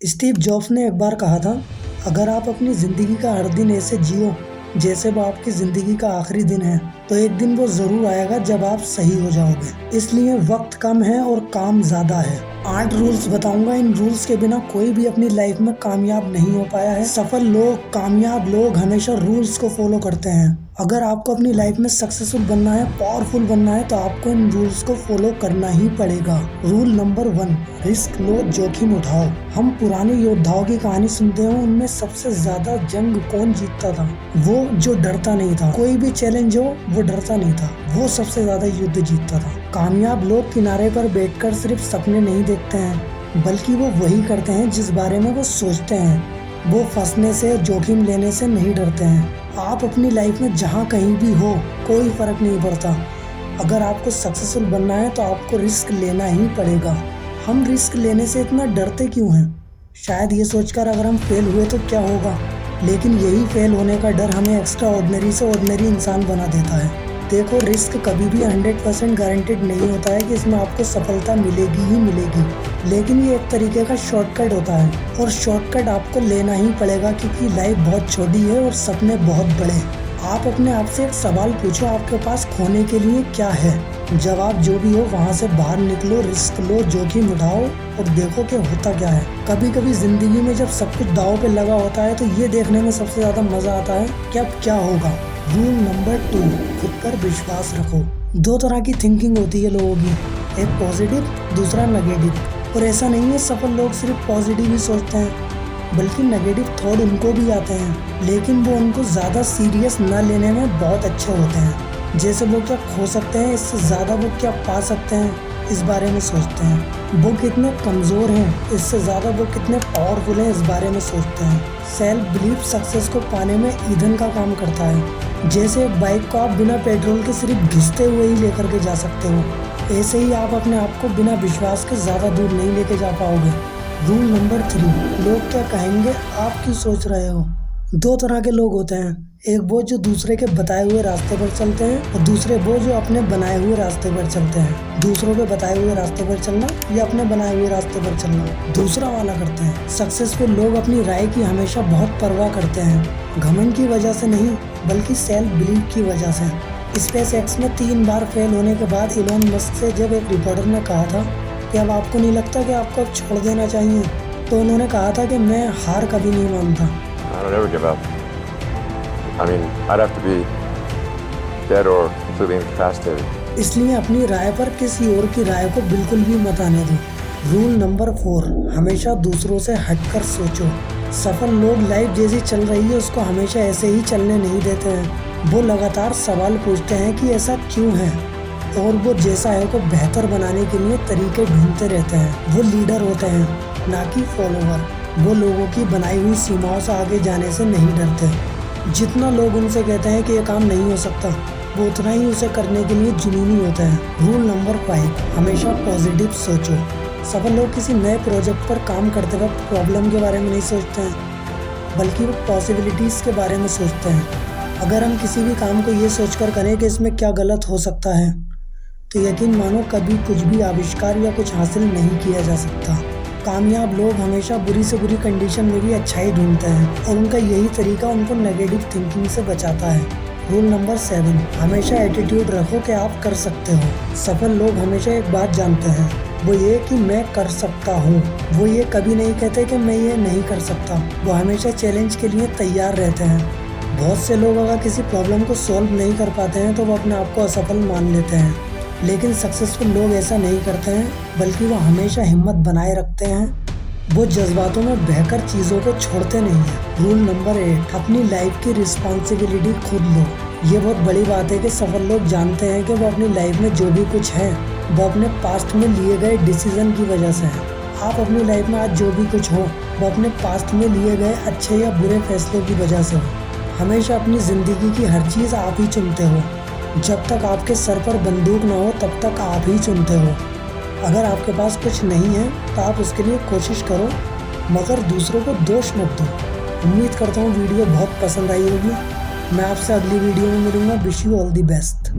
Steve jobs ने एक बार कहा था, अगर आप अपनी जिंदगी का हर दिन ऐसे जियो जैसे वो आपकी जिंदगी का आखिरी दिन है, तो एक दिन वो जरूर आएगा जब आप सही हो जाओगे। इसलिए वक्त कम है और काम ज्यादा है। 8 रूल्स बताऊंगा, इन रूल्स के बिना कोई भी अपनी लाइफ में कामयाब नहीं हो पाया है। सफल लोग, कामयाब लोग हमेशा रूल्स को फॉलो करते हैं। अगर आपको अपनी लाइफ में सक्सेसफुल बनना है, पावरफुल बनना है, तो आपको इन रूल्स को फॉलो करना ही पड़ेगा। रूल नंबर 1, रिस्क लो, जोखिम उठाओ। हम पुराने योद्धाओं की कहानी सुनते हैं, उनमें सबसे ज्यादा जंग कौन जीतता था? वो जो डरता नहीं था। कोई भी चैलेंज हो, वो डरता नहीं था, वो सबसे ज्यादा युद्ध जीतता था। कामयाब लोग किनारे पर बैठकर सिर्फ सपने नहीं देखते हैं, बल्कि वो वही करते हैं जिस बारे में वो सोचते हैं। वो फंसने से, जोखिम लेने से नहीं डरते हैं। आप अपनी लाइफ में जहाँ कहीं भी हो, कोई फर्क नहीं पड़ता। अगर आपको सक्सेसफुल बनना है तो आपको रिस्क लेना ही पड़ेगा। हम रिस्क लेने से इतना डरते क्यों हैं? शायद ये सोचकर अगर हम फेल हुए तो क्या होगा, लेकिन यही फेल होने का डर हमें एक्स्ट्रा ऑर्डिनरी से ऑर्डिनरी इंसान बना देता है। देखो, रिस्क कभी भी 100% गारंटेड नहीं होता है कि इसमें आपको सफलता मिलेगी ही मिलेगी, लेकिन ये एक तरीके का शॉर्टकट होता है, और शॉर्टकट आपको लेना ही पड़ेगा क्योंकि लाइफ बहुत छोटी है और सपने बहुत बड़े। आप अपने आप से एक सवाल पूछो, आपके पास खोने के लिए क्या है? जवाब जो भी हो, वहाँ से बाहर निकलो, रिस्क लो, जोखिम उठाओ और देखो कि होता क्या है। कभी कभी जिंदगी में जब सब कुछ दांव पे लगा होता है तो ये देखने में सबसे ज्यादा मजा आता है कि अब क्या होगा। रूल नंबर 2, खुद पर विश्वास रखो। 2 तरह की थिंकिंग होती है लोगों की, एक पॉजिटिव, दूसरा नेगेटिव। और ऐसा नहीं है सफल लोग सिर्फ पॉजिटिव ही सोचते हैं, बल्कि नेगेटिव थॉट उनको भी आते हैं, लेकिन वो उनको ज़्यादा सीरियस न लेने में बहुत अच्छे होते हैं। जैसे वो क्या खो सकते हैं, इससे ज़्यादा वो क्या पा सकते हैं, इस बारे में सोचते हैं। वो कितने कमज़ोर हैं, इससे ज़्यादा वो कितने पावरफुल हैं, इस बारे में सोचते हैं। सेल्फ बिलीफ सक्सेस को पाने में ईंधन का काम करता है। जैसे एक बाइक को आप बिना पेट्रोल के सिर्फ घिसते हुए ही लेकर के जा सकते हो, ऐसे ही आप अपने आप को बिना विश्वास के ज़्यादा दूर नहीं लेके जा पाओगे। रूल नंबर 3, लोग क्या कहेंगे, आप क्यों सोच रहे हो? 2 तरह के लोग होते हैं, एक वो जो दूसरे के बताए हुए रास्ते पर चलते हैं, और दूसरे वो जो अपने बनाए हुए रास्ते पर चलते हैं। दूसरों के बताए हुए रास्ते पर चलना या अपने बनाए हुए रास्ते पर चलना, दूसरा वाला करते हैं। सक्सेसफुल लोग अपनी राय की हमेशा बहुत परवाह करते हैं, घमंड की वजह से नहीं, बल्कि सेल्फ बिलीफ की वजह से। SpaceX में 3 बार फेल होने के बाद इलोन मस्क से जब एक रिपोर्टर ने कहा था कि अब आपको नहीं लगता कि आपको अब छोड़ देना चाहिए, तो उन्होंने कहा था कि मैं हार कभी नहीं मानता। I don't ever give up. I mean, I'd have to be dead or completely incapacitated. इसलिए अपनी राय पर किसी और की राय को बिल्कुल भी मत आने दो। रूल नंबर 4, हमेशा दूसरों से हटकर सोचो। सफल लोग लाइफ जैसी चल रही है उसको हमेशा ऐसे ही चलने नहीं देते हैं। वो लगातार सवाल पूछते हैं कि ऐसा क्यों है, और वो जैसा है को बेहतर बनाने के लिए तरीके ढूंढते रहते हैं। वो लीडर होते हैं, ना कि फॉलोवर। वो लोगों की बनाई हुई सीमाओं से आगे जाने से नहीं डरते। जितना लोग उनसे कहते हैं कि ये काम नहीं हो सकता, वो उतना ही उसे करने के लिए जुनूनी होते हैं। रूल नंबर 5, हमेशा पॉजिटिव सोचो। सफल लोग किसी नए प्रोजेक्ट पर काम करते वक्त प्रॉब्लम के बारे में नहीं सोचते हैं, बल्कि वो पॉसिबिलिटीज़ के बारे में सोचते हैं। अगर हम किसी भी काम को ये सोचकर करें कि इसमें क्या गलत हो सकता है, तो यकीन मानो कभी कुछ भी आविष्कार या कुछ हासिल नहीं किया जा सकता। कामयाब लोग हमेशा बुरी से बुरी कंडीशन में भी अच्छाई ढूंढते हैं, और उनका यही तरीका उनको नेगेटिव थिंकिंग से बचाता है। रूल नंबर 7, हमेशा एटीट्यूड रखो कि आप कर सकते हो। सफल लोग हमेशा एक बात जानते हैं, वो ये कि मैं कर सकता हूँ। वो ये कभी नहीं कहते कि मैं ये नहीं कर सकता। वो हमेशा चैलेंज के लिए तैयार रहते हैं। बहुत से लोग अगर किसी प्रॉब्लम को सॉल्व नहीं कर पाते हैं तो वो अपने आप को असफल मान लेते हैं, लेकिन सक्सेसफुल लोग ऐसा नहीं करते हैं, बल्कि वो हमेशा हिम्मत बनाए रखते हैं। वो जज्बातों में बहकर चीज़ों को छोड़ते नहीं हैं। रूल नंबर 8, अपनी लाइफ की रिस्पॉन्सिबिलिटी खुद लो। ये बहुत बड़ी बात है कि सफल लोग जानते हैं कि वो अपनी लाइफ में जो भी कुछ है वो अपने पास्ट में लिए गए डिसीजन की वजह से है। आप अपनी लाइफ में आज जो भी कुछ हो वो अपने पास्ट में लिए गए अच्छे या बुरे फैसलों की वजह से हो। हमेशा अपनी ज़िंदगी की हर चीज़ आप ही चुनते हो। जब तक आपके सर पर बंदूक ना हो तब तक आप ही चुनते हो। अगर आपके पास कुछ नहीं है तो आप उसके लिए कोशिश करो, मगर दूसरों को दोष मत दो। उम्मीद करता हूँ वीडियो बहुत पसंद आई होगी। मैं आपसे अगली वीडियो में मिलूँगा। Wish you all the best.